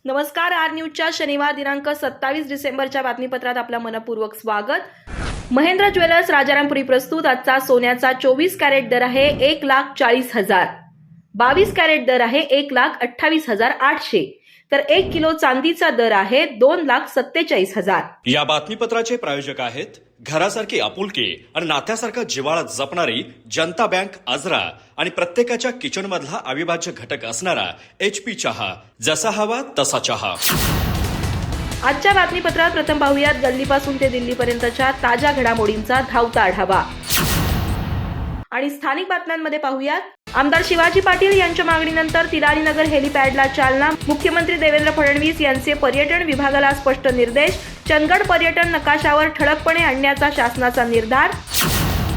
नमस्कार, आर न्यूजच्या शनिवार दिनांक 27 डिसेंबरच्या बातमीपत्रात आपलं मनपूर्वक स्वागत। महेंद्र ज्वेलर्स राजारामपुरी प्रस्तुत आजचा सोन्याचा 24 कॅरेट दर आहे 1,40,000, 22 कॅरेट दर आहे 1,28,800, तर 1 किलो चांदीचा दर आहे 2,47,000। या बातमीपत्राचे प्रायोजक आहेत घरासारखी आपुलकी आणि नात्यासारखा जिव्हाळा जपणारी जनता बँक आजरा आणि प्रत्येकाच्या किचन मधला अविभाज्य घटक असणारा HP चहा, जसा हवा तसा चहा। आजच्या बातमीपत्रात प्रथम पाहूयात गल्लीपासून ते दिल्लीपर्यंतच्या ताज्या घडामोडींचा धावता आढावा आणि स्थानिक बातम्यांमध्ये पाहूयात आमदार शिवाजी पाटील यांच्या मागणीनंतर तिलारीनगर हेलिपॅडला चालना। मुख्यमंत्री देवेंद्र फडणवीस यांचे पर्यटन विभागाला स्पष्ट निर्देश। चंदगड पर्यटन नकाशावर ठळकपणे आणण्याचा शासनाचा निर्धार।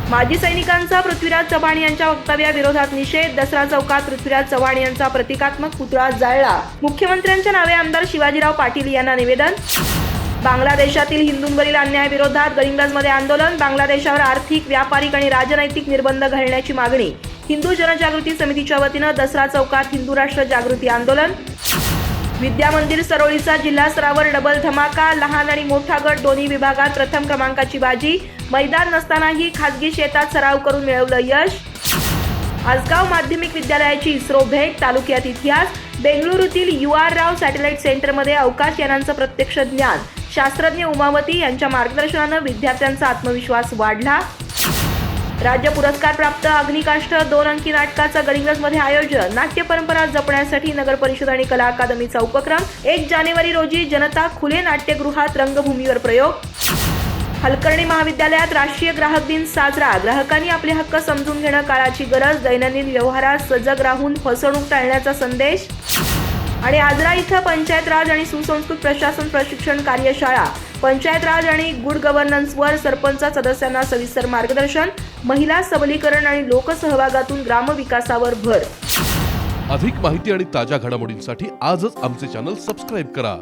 माजी सैनिकांचा पृथ्वीराज चव्हाण यांच्या वक्तव्याविरोधात निषेध। दसरा चौकात पृथ्वीराज चव्हाण यांचा प्रतिकात्मक पुतळा जाळला। मुख्यमंत्र्यांच्या नावे आमदार शिवाजीराव पाटील यांना निवेदन। बांगलादेशातील हिंदूंवरील अन्यायाविरोधात गडिंग्लजमध्ये आंदोलन। बांगलादेशावर आर्थिक, व्यापारिक आणि राजनैतिक निर्बंध घालण्याची मागणी। हिंदू जनजागृती समितीच्या वतीनं दसरा चौकात हिंदू राष्ट्र जागृती आंदोलन। विद्या मंदिर सरोळीचा जिल्हा स्तरावर डबल धमाका। लहान आणि मोठा गट दोन्ही विभागात प्रथम क्रमांकाची बाजी। मैदान नसतानाही खासगी शेतात सराव करून मिळवलं यश। आसगाव माध्यमिक विद्यालयाची इस्रो भेट। तालुक्यात इतिहास। बेंगळुरूतील UR राव सॅटेलाइट सेंटरमध्ये अवकाश यानांचं प्रत्यक्ष ज्ञान। शास्त्रज्ञ उमावती यांच्या मार्गदर्शनानं विद्यार्थ्यांचा आत्मविश्वास वाढला। राज्य पुरस्कार प्राप्त अग्निकाष्ठ 2 अंकी नाटकाचं गडिंग्लजमध्ये आयोजन। नाट्य परंपरा जपण्यासाठी नगर परिषद आणि कला अकादमीचा उपक्रम। 1 जानेवारी रोजी जनता खुले नाट्यगृहात रंगभूमीवर प्रयोग। हलकर्णी महाविद्यालयात राष्ट्रीय ग्राहक दिन साजरा। ग्राहकांनी आपले हक्क समजून घेणं काळाची गरज। दैनंदिन व्यवहारात सजग राहून फसवणूक टाळण्याचा संदेश। आणि आजरा इथं पंचायत राज आणि सुसंस्कृत प्रशासन प्रशिक्षण कार्यशाळा। पंचायत राज आणि गुड गव्हर्नन्सवर सरपंच सदस्यांना सविस्तर मार्गदर्शन। महिला सबलीकरण आणि लोकसहभागातून ग्रामविकासावर भर। अधिक माहिती आणि ताज्या घडामोडींसाठी आजच आमचे चॅनल सबस्क्राइब करा।